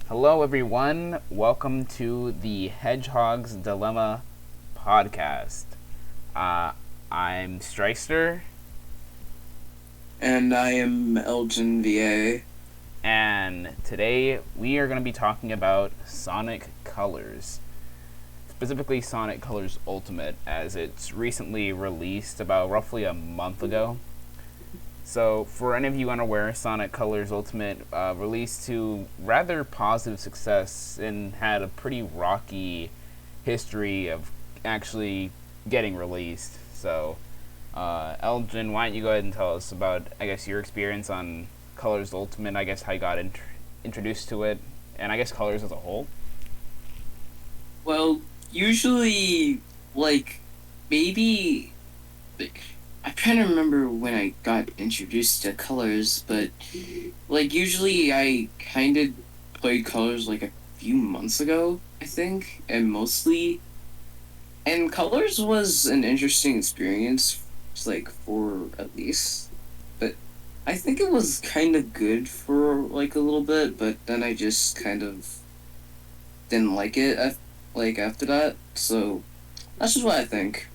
Hello, everyone. Welcome to the Hedgehog's Dilemma podcast. Uh, I'm Strister, And I am ElginVA. and today we are going to be talking about Sonic Colors, specifically Sonic Colors Ultimate, as it's recently released about roughly a month ago. So, for any of you unaware, Sonic Colors Ultimate released to rather positive success and had a pretty rocky history of actually getting released. So, Elgin, why don't you go ahead and tell us about, I guess, your experience on Colors Ultimate, I guess how you got introduced to it, and I guess Colors as a whole? Well, usually, like, maybe. Like, I'm trying to remember when I got introduced to colors, but, usually I kind of played colors like a few months ago, I think, and mostly. And colors was an interesting experience, for at least. But I think it was kind of good for, a little bit, but then I just kind of didn't like it after that. So that's just what I think.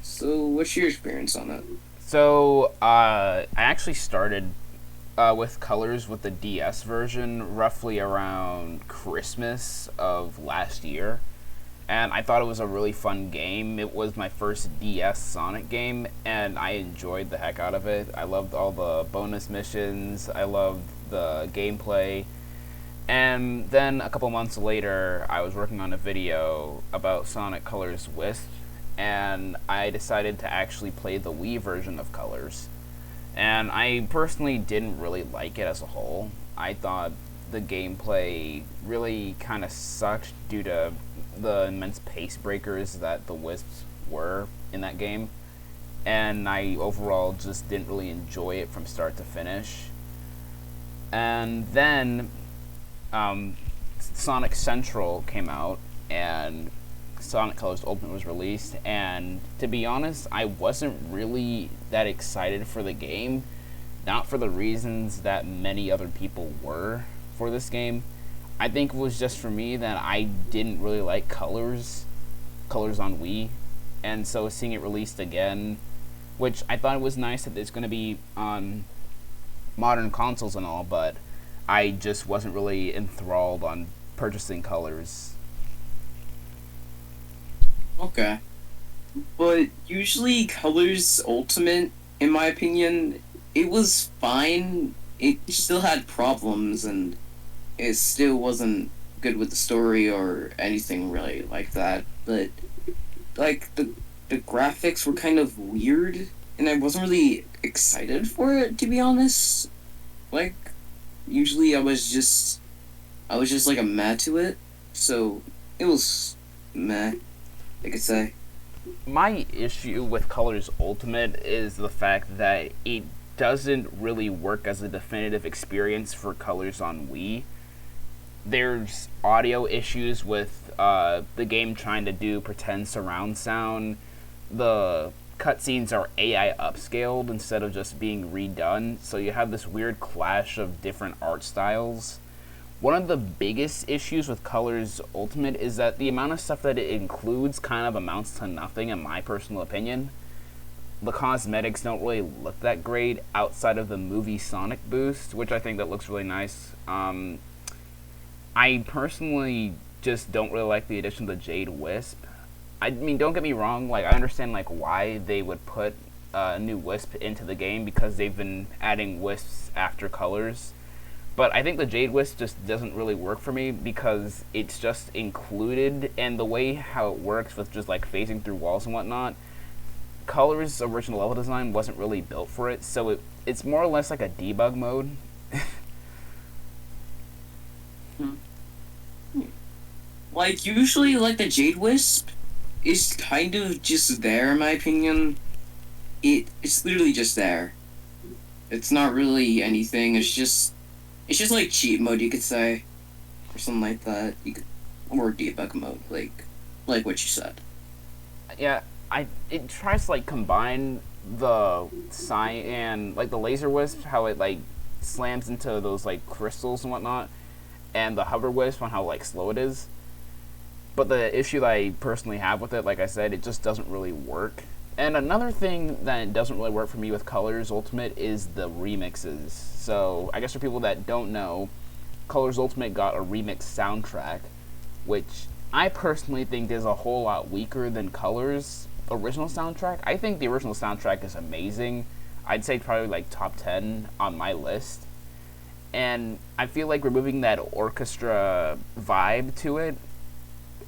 So what's your experience on it? So, I actually started with Colors with the DS version roughly around Christmas of last year, and I thought it was a really fun game. It was my first DS Sonic game, and I enjoyed the heck out of it. I loved all the bonus missions, I loved the gameplay. And then a couple months later, I was working on a video about Sonic Colors Wisp, and I decided to actually play the Wii version of Colors. And I personally didn't really like it as a whole. I thought the gameplay really kind of sucked due to the immense pace breakers that the Wisps were in that game. And I overall just didn't really enjoy it from start to finish. And then Sonic Central came out, and Sonic Colors Ultimate was released, and to be honest, I wasn't really that excited for the game, not for the reasons that many other people were for this game. I think it was just for me that I didn't really like colors on Wii, and so seeing it released again, which I thought it was nice that it's going to be on modern consoles and all, but I just wasn't really enthralled on purchasing colors. Okay. But usually Colors Ultimate, in my opinion, it was fine. It still had problems and it still wasn't good with the story or anything really like that. But the graphics were kind of weird and I wasn't really excited for it, to be honest. Like usually I was just like a meh to it. So it was meh, I could say. My issue with Colors Ultimate is the fact that it doesn't really work as a definitive experience for Colors on Wii. There's audio issues with the game trying to do pretend surround sound. The cutscenes are AI upscaled instead of just being redone, so you have this weird clash of different art styles. One of the biggest issues with Colors Ultimate is that the amount of stuff that it includes kind of amounts to nothing, in my personal opinion. The cosmetics don't really look that great outside of the movie Sonic boost, which I think that looks really nice. I personally just don't really like the addition of the Jade Wisp. I mean, don't get me wrong. Like, I understand why they would put a new Wisp into the game because they've been adding Wisps after Colors. But I think the Jade Wisp just doesn't really work for me because it's just included, and the way how it works with just phasing through walls and whatnot, Color's original level design wasn't really built for it, so it's more or less like a debug mode. Hmm. Usually, the Jade Wisp is kind of just there, in my opinion. It's literally just there. It's not really anything. It's just like cheat mode, you could say, or something like that. Or debug mode, like what you said. Yeah, it tries to combine the cyan, the laser wisp, how it slams into those crystals and whatnot, and the hover wisp on how like slow it is. But the issue that I personally have with it, like I said, it just doesn't really work. And another thing that doesn't really work for me with Colors Ultimate is the remixes. So I guess for people that don't know, Colors Ultimate got a remix soundtrack, which I personally think is a whole lot weaker than Colors' original soundtrack. I think the original soundtrack is amazing. I'd say probably like top 10 on my list. And I feel like removing that orchestra vibe to it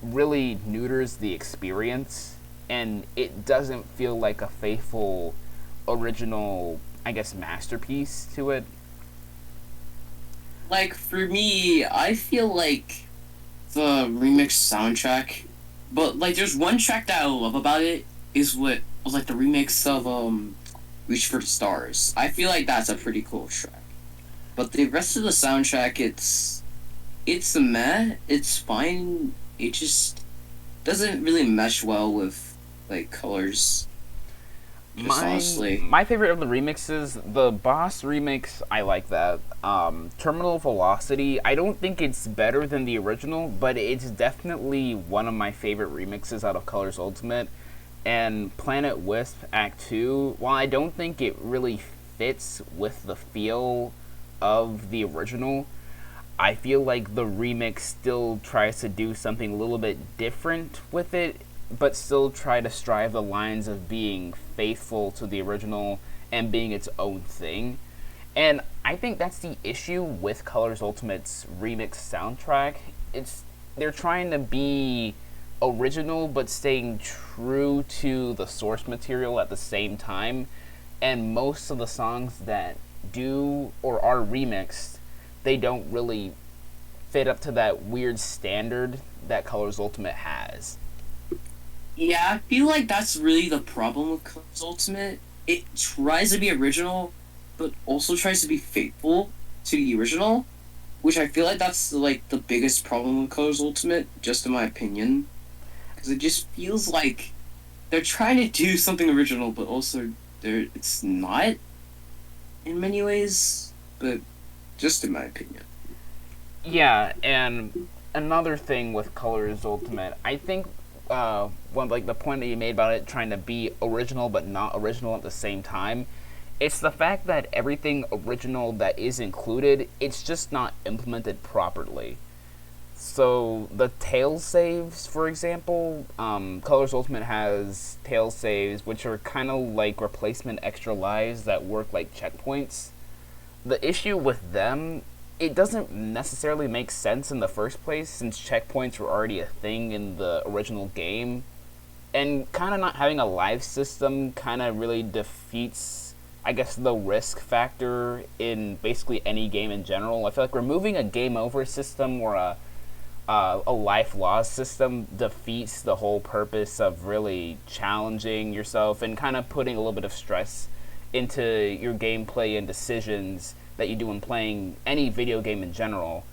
really neuters the experience, and it doesn't feel like a faithful original, I guess, masterpiece to it. Like for me, I feel like the remix soundtrack, but like there's one track that I love about it is what was like the remix of Reach for the Stars. I feel like that's a pretty cool track. But the rest of the soundtrack, it's a meh. It's fine. It just doesn't really mesh well with like colors. Just honestly, My favorite of the remixes, the Boss remix, I like that. Terminal Velocity, I don't think it's better than the original, but it's definitely one of my favorite remixes out of Colors Ultimate. And Planet Wisp Act 2, while I don't think it really fits with the feel of the original, I feel like the remix still tries to do something a little bit different with it, but still try to strive the lines of being faithful to the original and being its own thing. And I think that's the issue with Colors Ultimate's remix soundtrack. It's they're trying to be original but staying true to the source material at the same time. And most of the songs that do or are remixed, they don't really fit up to that weird standard that Colors Ultimate has. yeah, I feel like that's really the problem with Colors Ultimate. It tries to be original, but also tries to be faithful to the original, which I feel like that's like the biggest problem with Colors Ultimate, just in my opinion, because it just feels like they're trying to do something original, but also it's not in many ways, but just in my opinion. Yeah, and another thing with Colors Ultimate, I think one like the point that you made about it trying to be original but not original at the same time, it's the fact that everything original that is included, it's just not implemented properly. So the tail saves, for example, Colors Ultimate has tail saves, which are kind of like replacement extra lives that work like checkpoints. The issue with them, it doesn't necessarily make sense in the first place since checkpoints were already a thing in the original game. And kind of not having a live system kind of really defeats, I guess, the risk factor in basically any game in general. I feel like removing a game over system or a life loss system defeats the whole purpose of really challenging yourself and kind of putting a little bit of stress into your gameplay and decisions that you do in playing any video game in general.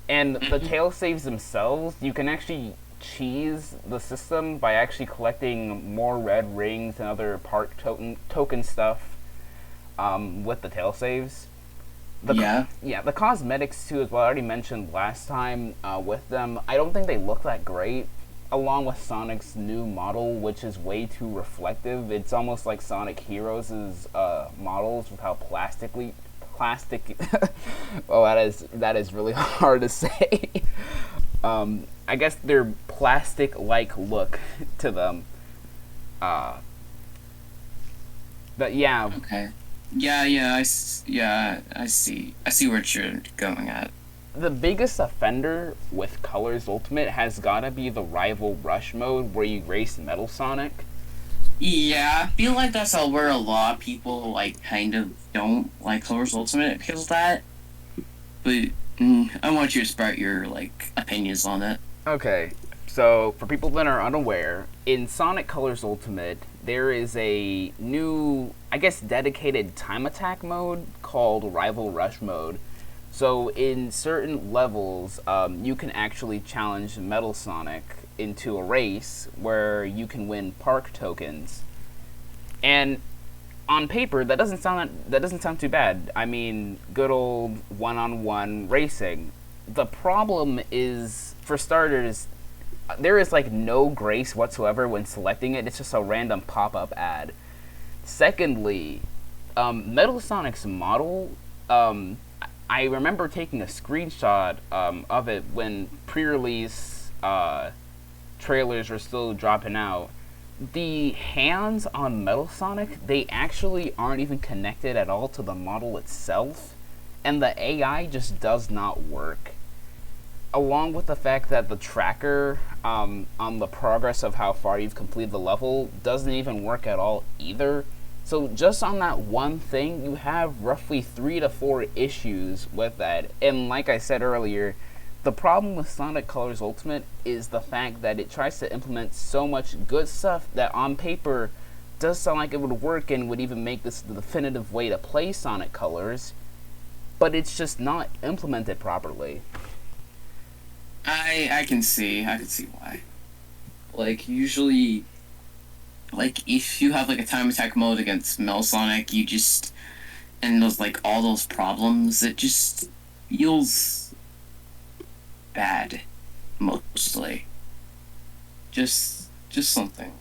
And the tail saves themselves, you can actually cheese the system by actually collecting more red rings and other park token stuff with the tail saves. Yeah, the cosmetics too, as well. I already mentioned last time with them. I don't think they look that great. Along with Sonic's new model, which is way too reflective. It's almost like Sonic Heroes' models with how plastic. Oh, that is really hard to say. I guess their plastic-like look to them. But yeah. Okay. Yeah, I see. I see where you're going at. The biggest offender with Colors Ultimate has gotta be the Rival Rush mode where you race Metal Sonic. Yeah, I feel like that's where a lot of people like kind of don't like Colors Ultimate because of that. But I want you to sprout your like opinions on it. Okay, so for people that are unaware, in Sonic Colors Ultimate, there is a new, I guess, dedicated time attack mode called Rival Rush mode. So in certain levels, you can actually challenge Metal Sonic into a race where you can win park tokens. And on paper, that doesn't sound too bad. I mean, good old one-on-one racing. the problem is, for starters, there is like no grace whatsoever when selecting it. It's just a random pop-up ad. Secondly, Metal Sonic's model, I remember taking a screenshot of it when pre-release trailers were still dropping out. The hands on Metal Sonic, they actually aren't even connected at all to the model itself, and the AI just does not work. Along with the fact that the tracker on the progress of how far you've completed the level doesn't even work at all either. So just on that one thing, you have roughly 3 to 4 issues with that. And like I said earlier, the problem with Sonic Colors Ultimate is the fact that it tries to implement so much good stuff that on paper does sound like it would work and would even make this the definitive way to play Sonic Colors, but it's just not implemented properly. I can see why. Like usually, like if you have like a time attack mode against Metal Sonic, you just and those like all those problems, it just feels bad, mostly. Just something.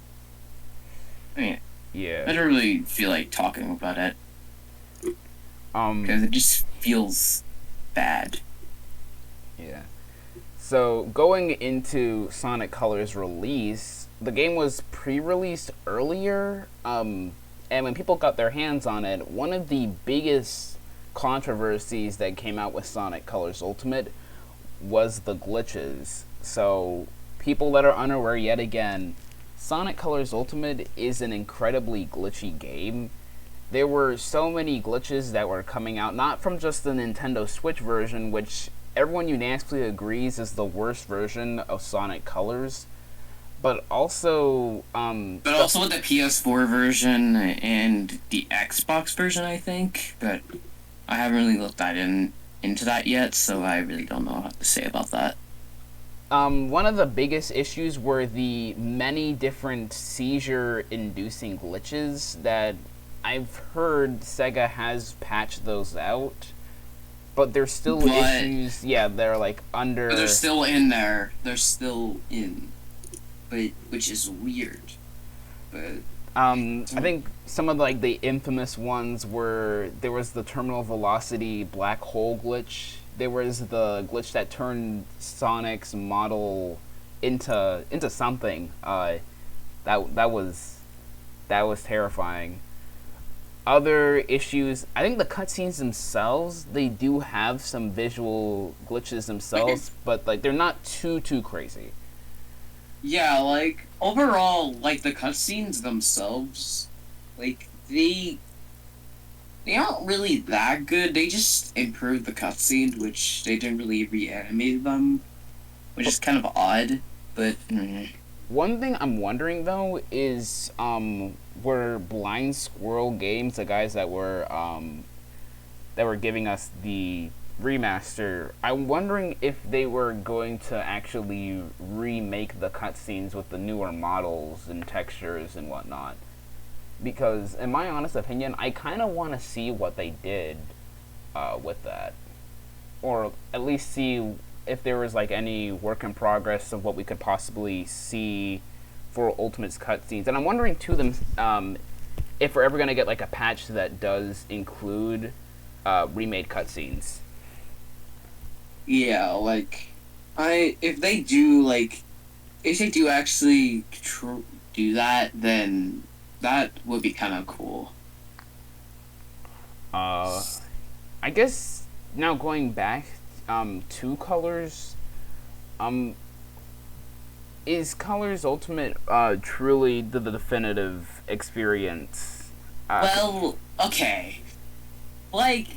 I mean, Yeah. I don't really feel like talking about it because it just feels bad. Yeah. So going into Sonic Colors release, the game was pre-released earlier, and when people got their hands on it, one of the biggest controversies that came out with Sonic Colors Ultimate was the glitches. So people that are unaware yet again, Sonic Colors Ultimate is an incredibly glitchy game. There were so many glitches that were coming out, not from just the Nintendo Switch version, which everyone unanimously agrees is the worst version of Sonic Colors, but also But also with the PS4 version and the Xbox version, I think. But I haven't really looked into that yet, so I really don't know what to say about that. one of the biggest issues were the many different seizure-inducing glitches that I've heard Sega has patched those out, but there's still issues. Yeah, they're like under. But they're still in there. They're still in, but which is weird. But I think some of like the infamous ones were there was the terminal velocity black hole glitch. There was the glitch that turned Sonic's model into something. That was terrifying. Other issues, I think the cutscenes themselves, they do have some visual glitches themselves, but like they're not too crazy. yeah, like overall, like the cutscenes themselves, like they aren't really that good. They just improved the cutscene, which they didn't really reanimate them, which is kind of odd. But One thing I'm wondering though is were Blind Squirrel Games the guys that were giving us the remaster? I'm wondering if they were going to actually remake the cutscenes with the newer models and textures and whatnot. Because in my honest opinion, I kind of want to see what they did with that, or at least see if there was like any work in progress of what we could possibly see for Ultimate's cutscenes. And I'm wondering too if we're ever gonna get like a patch that does include remade cutscenes. yeah, like if they do actually do that, then that would be kind of cool. I guess now going back to Colors, is Colors Ultimate truly the definitive experience? Well, okay. Like,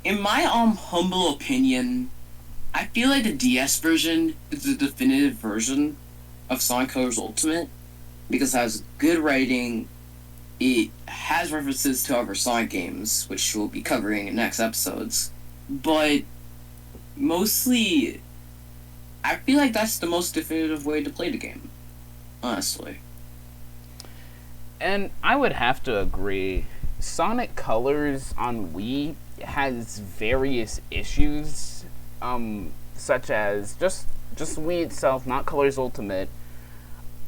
in my humble opinion, I feel like the DS version is the definitive version of Sonic Colors Ultimate because it has good writing. It has references to other Sonic games, which we'll be covering in next episodes. But mostly, I feel like that's the most definitive way to play the game, honestly. And I would have to agree. Sonic Colors on Wii has various issues. such as just Wii itself, not Colors Ultimate.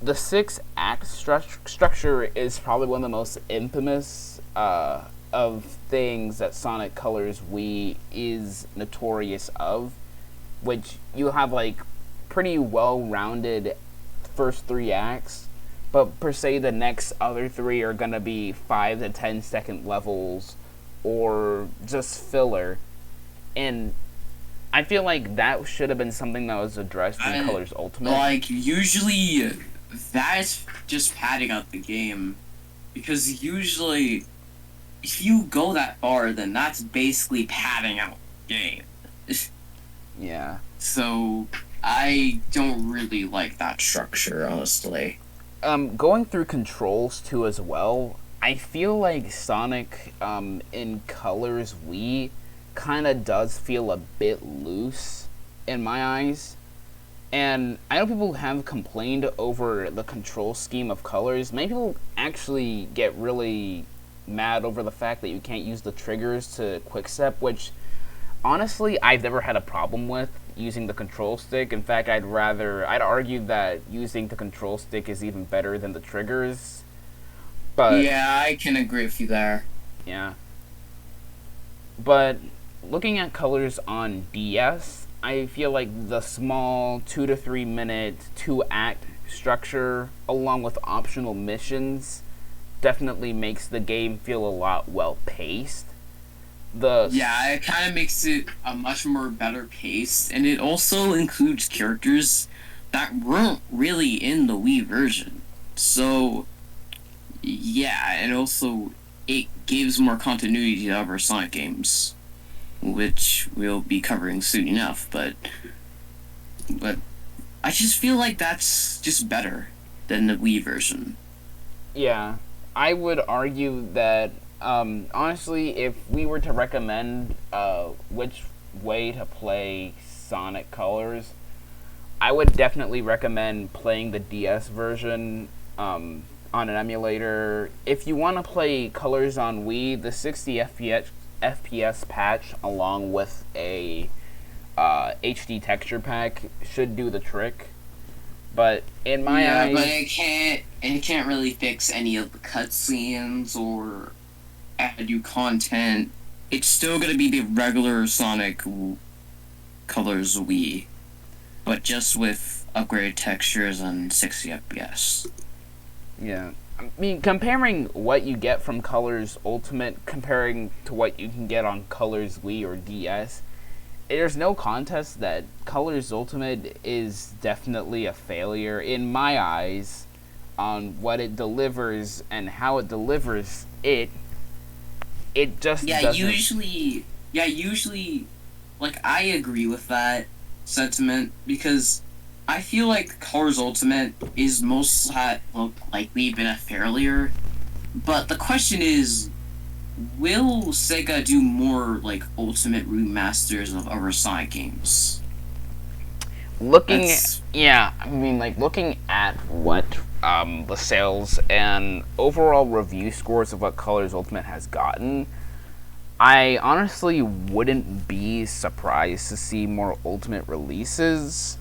The six act structure is probably one of the most infamous of things that Sonic Colors Wii is notorious of, which you have like pretty well rounded first three acts, but per se the next other three are gonna be 5 to 10 second levels or just filler. And I feel like that should have been something that was addressed in Colors Ultimate. Like, usually, that's just padding out the game. Because usually, if you go that far, then that's basically padding out the game. Yeah. So, I don't really like that structure, honestly. Going through controls too as well, I feel like Sonic in Colors Wii kind of does feel a bit loose in my eyes. And I know people have complained over the control scheme of Colors. Many people actually get really mad over the fact that you can't use the triggers to quickstep, which honestly I've never had a problem with using the control stick. In fact, I'd argue that using the control stick is even better than the triggers. But yeah, I can agree with you there. Yeah. But looking at Colors on DS, I feel like the small 2 to 3 minute 2 act structure along with optional missions definitely makes the game feel a lot well paced. Yeah, it kind of makes it a much more better pace, and it also includes characters that weren't really in the Wii version. So, yeah, and also it gives more continuity to other Sonic games, which we'll be covering soon enough. But I just feel like that's just better than the Wii version. Yeah, I would argue that honestly, if we were to recommend which way to play Sonic Colors, I would definitely recommend playing the DS version on an emulator. If you want to play Colors on Wii, the 60 FPS patch along with a HD texture pack should do the trick. But in my eyes, but it can't really fix any of the cutscenes or add new content. It's still gonna be the regular Sonic Colors Wii, but just with upgraded textures and 60 FPS. Yeah. I mean, comparing what you get from Colors Ultimate, comparing to what you can get on Colors Wii or DS, there's no contest that Colors Ultimate is definitely a failure in my eyes on what it delivers and how it delivers it. It just doesn't. Usually, like, I agree with that sentiment because I feel like Colors Ultimate is most likely been a failure. But the question is, will Sega do more like Ultimate remasters of other Sonic games? Looking at what the sales and overall review scores of what Colors Ultimate has gotten, I honestly wouldn't be surprised to see more Ultimate releases.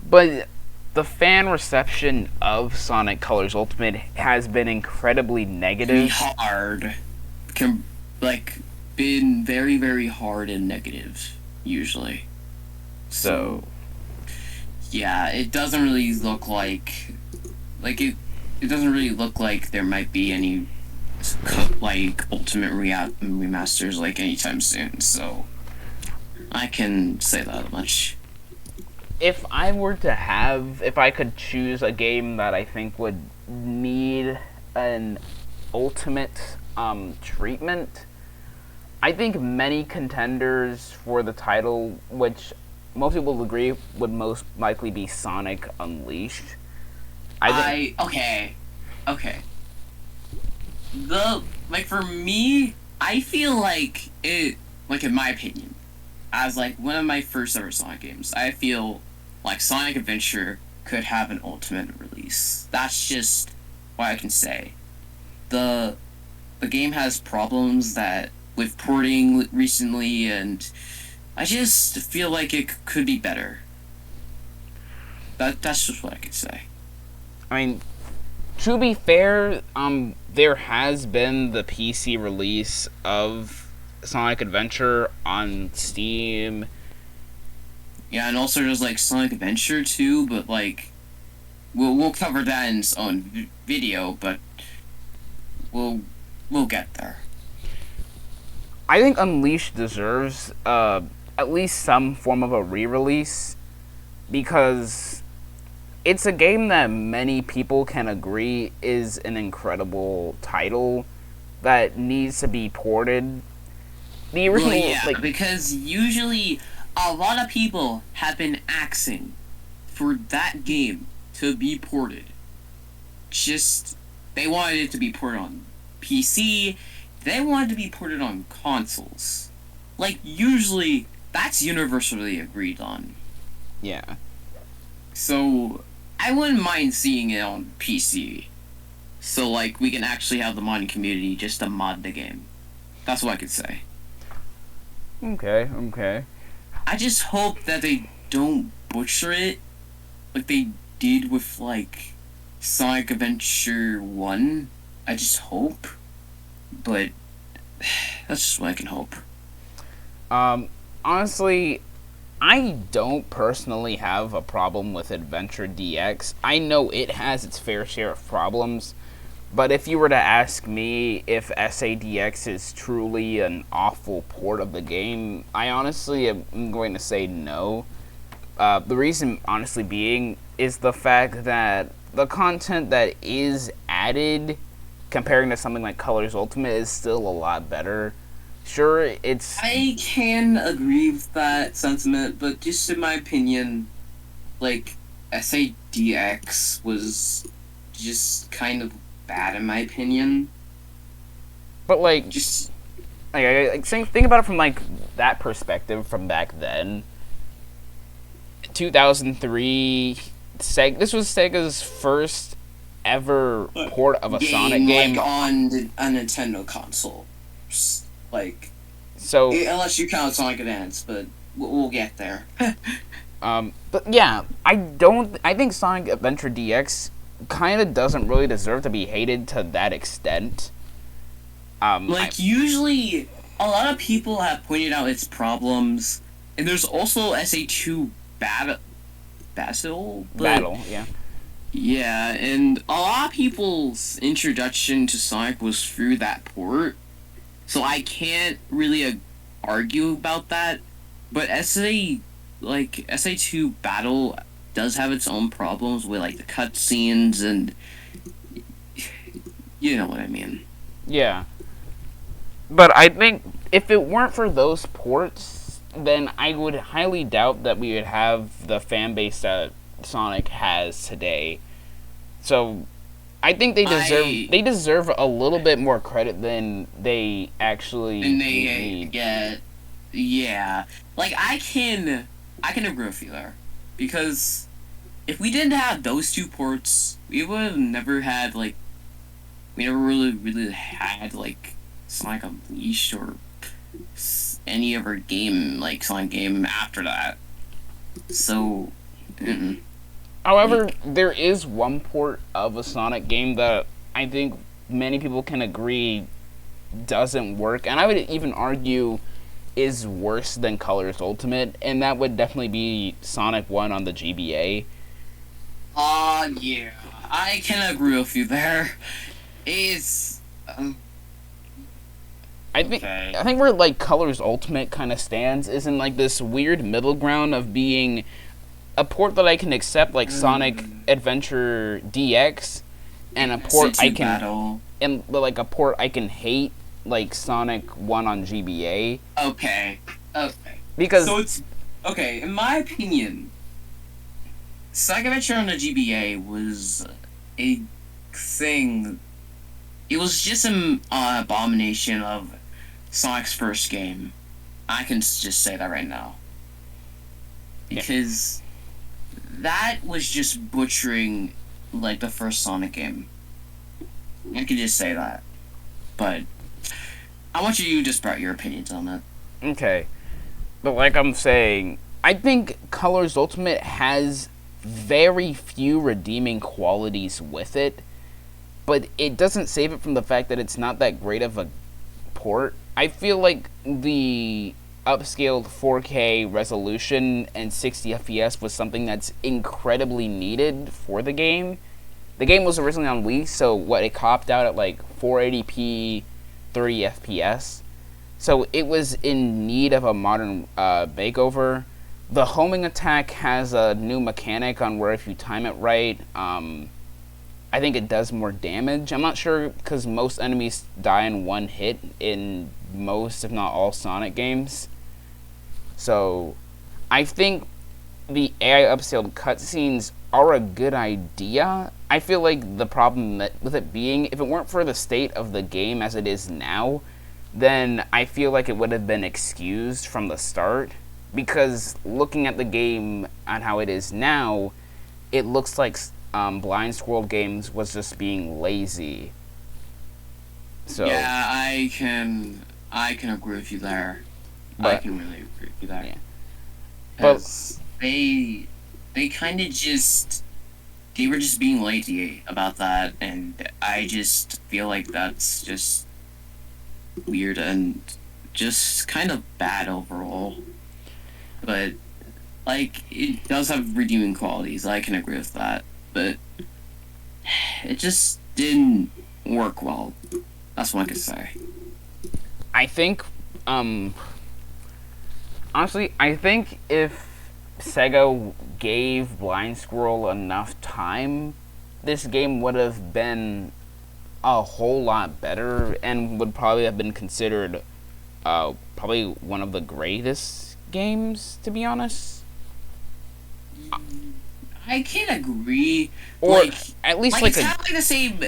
But the fan reception of Sonic Colors Ultimate has been incredibly negative. Been very, very hard and negative, usually. So yeah, it doesn't really look like it doesn't really look like there might be any Ultimate remasters anytime soon. So I can say that much. If I could choose a game that I think would need an Ultimate treatment, I think many contenders for the title, which most people agree would most likely be Sonic Unleashed. Okay. For me, I feel like it, in my opinion, as one of my first ever Sonic games, I feel like Sonic Adventure could have an Ultimate release. That's just what I can say. The game has problems that with porting recently, and I just feel like it could be better. That's just what I could say. I mean, to be fair, there has been the PC release of Sonic Adventure on Steam. Yeah, and also there's like Sonic Adventure too, but like we'll cover that in its own video, but we'll we'll get there. I think Unleashed deserves at least some form of a re-release because it's a game that many people can agree is an incredible title that needs to be ported. The original, Well, yeah, because usually a lot of people have been asking for that game to be ported. Just they wanted it to be ported on PC. They wanted to be ported on consoles. Like usually, that's universally agreed on. yeah. So I wouldn't mind seeing it on PC. So like we can actually have the modding community just to mod the game. That's what I could say. Okay. I just hope that they don't butcher it like they did with like Sonic Adventure 1. I just hope. But that's just what I can hope. Honestly, I don't personally have a problem with Adventure DX. I know it has its fair share of problems, but if you were to ask me if SADX is truly an awful port of the game, I honestly am going to say no. The reason, honestly, being is the fact that the content that is added, comparing to something like Colors Ultimate, is still a lot better. Sure, it's I can agree with that sentiment, but just in my opinion, like SADX was just kind of bad in my opinion. but like Just think about it from like that perspective from back then. 2003, this was Sega's first ever port of a Sonic game. like on a Nintendo console. Like So, unless you count Sonic Advance, but we'll get there. but yeah, I think Sonic Adventure DX kind of doesn't really deserve to be hated to that extent. Usually, a lot of people have pointed out its problems, and there's also SA2 Battle. Yeah. Yeah, and a lot of people's introduction to Sonic was through that port, so I can't really argue about that. But SA2 Battle does have its own problems with like the cutscenes and you know what I mean. Yeah. But I think if it weren't for those ports, then I would highly doubt that we would have the fan base that Sonic has today. So I think they deserve a little bit more credit than they actually need. Get. Yeah, like I can agree with you there, because if we didn't have those two ports, we would have never had like we never really had like Sonic Unleashed or any other game like Sonic game after that. So, However, there is one port of a Sonic game that I think many people can agree doesn't work, and I would even argue is worse than Colors Ultimate, and that would definitely be Sonic 1 on the GBA. Yeah, I can agree with you there. It's I think where like Colors Ultimate kind of stands is in like this weird middle ground of being a port that I can accept, like Sonic Adventure DX, and a port I can like a port I can hate, like Sonic 1 on GBA. Okay. Because so it's okay. In my opinion, Sonic Adventure on the GBA was a thing. It was just an abomination of Sonic's first game. I can just say that right now. Because that was just butchering, like, the first Sonic game. I can just say that. But I want you to just sprout your opinions on that. Okay. But like I'm saying, I think Colors Ultimate has very few redeeming qualities with it, but it doesn't save it from the fact that it's not that great of a port. I feel like the upscaled 4K resolution and 60 FPS was something that's incredibly needed for the game. The game was originally on Wii, so what, it copped out at like 480p, 30 FPS. So it was in need of a modern makeover. The homing attack has a new mechanic on where if you time it right, I think it does more damage. I'm not sure because most enemies die in one hit in most, if not all, Sonic games. So I think the AI upscaled cutscenes are a good idea. I feel like the problem with it being, if it weren't for the state of the game as it is now, then I feel like it would have been excused from the start. Because looking at the game and how it is now, it looks like Blind Squirrel Games was just being lazy. So Yeah, I can agree with you there. I but can really agree with you there. yeah. But Because they kind of just they were just being lazy about that, and I just feel like that's just weird and just kind of bad overall. But like it does have redeeming qualities. I can agree with that, but it just didn't work well. That's what I could say. I think honestly, I think if Sega gave Blind Squirrel enough time, this game would have been a whole lot better and would probably have been considered probably one of the greatest games, to be honest. I can agree. Or at least like It's a kind of like the same.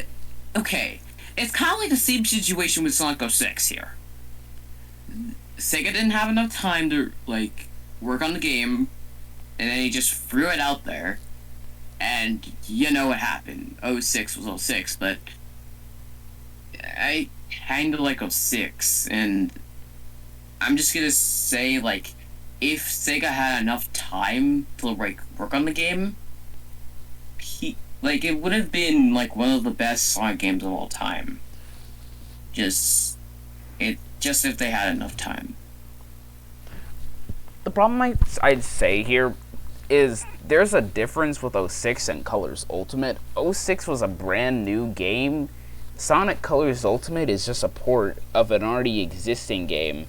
Okay, it's kind of like the same situation with Sonic 06 here. Sega didn't have enough time to like work on the game, and then he just threw it out there, and you know what happened. 06 was 06, but I kind of like 06, and I'm just gonna say like if Sega had enough time to like work on the game, he like it would have been like one of the best Sonic games of all time. Just if they had enough time. the problem I'd say here is there's a difference with 06 and Colors Ultimate. 06 was a brand new game. Sonic Colors Ultimate is just a port of an already existing game.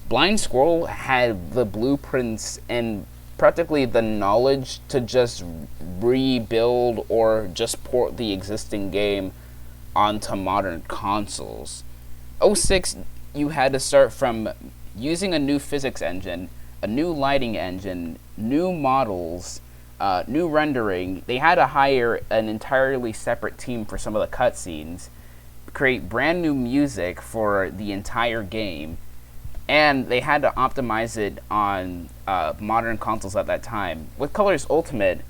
Blind Squirrel had the blueprints and practically the knowledge to just rebuild or just port the existing game onto modern consoles. 06, you had to start from using a new physics engine, a new lighting engine, new models, new rendering. They had to hire an entirely separate team for some of the cutscenes, create brand new music for the entire game, and they had to optimize it on modern consoles at that time. With Colors Ultimate,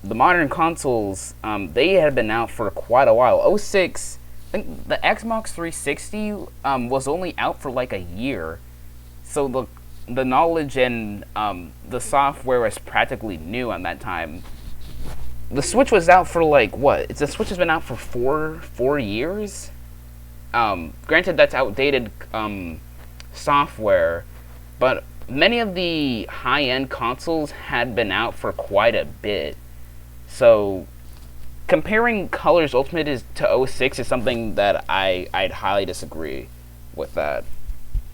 the modern consoles, they had been out for quite a while. 06, I think the Xbox 360 was only out for like a year. So the knowledge and the software was practically new at that time. The Switch was out for like what? The Switch has been out for four years. Granted, that's outdated software, but many of the high-end consoles had been out for quite a bit. So comparing Colors Ultimate to 06 is something that I'd highly disagree with that.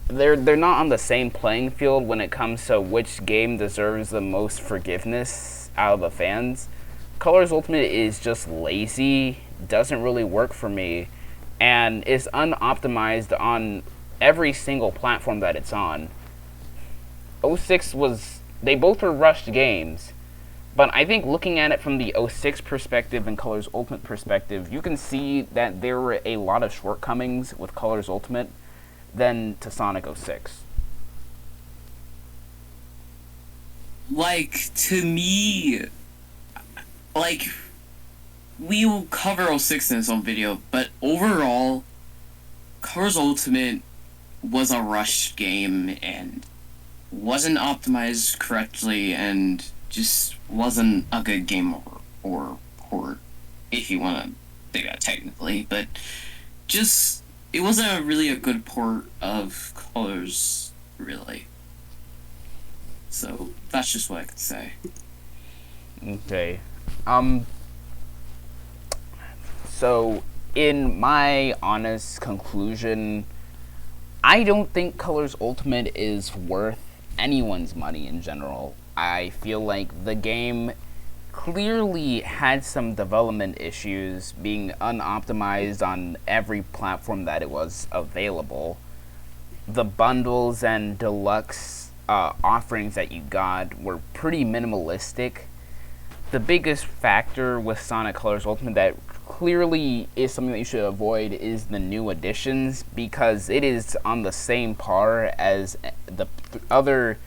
They're not on the same playing field when it comes to which game deserves the most forgiveness out of the fans. Colors Ultimate is just lazy, doesn't really work for me, and is unoptimized on every single platform that it's on. 06 was, they both were rushed games, but I think looking at it from the 06 perspective and Colors Ultimate perspective, you can see that there were a lot of shortcomings with Colors Ultimate than to Sonic 06. Like to me, like we will cover 06 in its own video, but overall, Colors Ultimate was a rush game, and wasn't optimized correctly and just wasn't a good game or port, if you want to say that technically. But just it wasn't really a good port of Colors, really. So that's just what I could say. Okay. Um. So, in my honest conclusion, I don't think Colors Ultimate is worth anyone's money in general. I feel like the game clearly had some development issues, being unoptimized on every platform that it was available. The bundles and deluxe offerings that you got were pretty minimalistic. The biggest factor with Sonic Colors Ultimate that clearly is something that you should avoid is the new additions, because it is on the same par as the other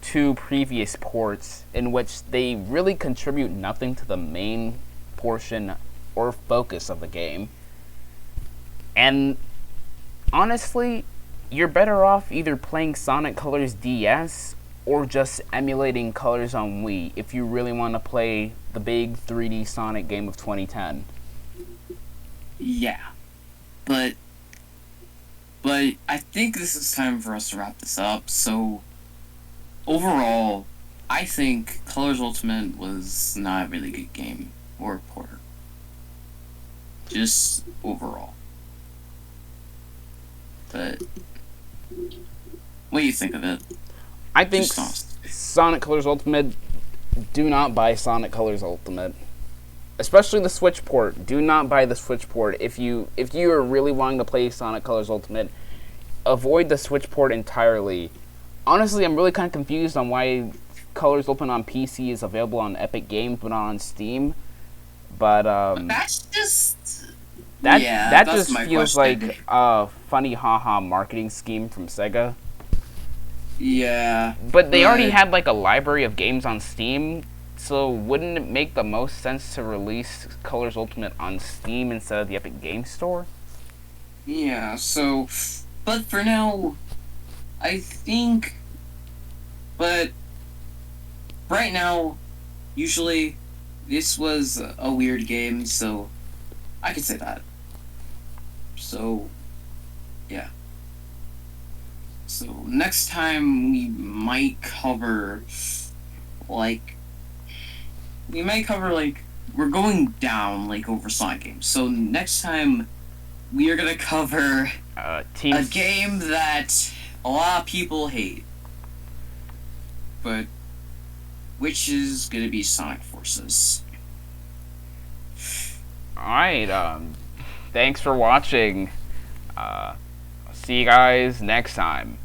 two previous ports, in which they really contribute nothing to the main portion or focus of the game. And honestly, you're better off either playing Sonic Colors DS or just emulating Colors on Wii if you really want to play the big 3D Sonic game of 2010. Yeah, but but I think this is time for us to wrap this up. So overall, I think Colors Ultimate was not a really good game or port. Just overall. But what do you think of it? I think Sonic Colors Ultimate, do not buy Sonic Colors Ultimate. Especially the Switch port. Do not buy the Switch port. If you are really wanting to play Sonic Colors Ultimate, avoid the Switch port entirely. Honestly, I'm really kind of confused on why Colors Ultimate on PC is available on Epic Games but not on Steam. But that's just that just feels question. like a funny haha marketing scheme from Sega. Yeah. But they already had like a library of games on Steam, so wouldn't it make the most sense to release Colors Ultimate on Steam instead of the Epic Games Store? Yeah, so but for now I think but right now usually this was a weird game, so I could say that. So yeah. So next time we might cover like we're going down like over Sonic games. So next time we are gonna cover a game that a lot of people hate, but which is gonna be Sonic Forces. Alright, thanks for watching. See you guys next time.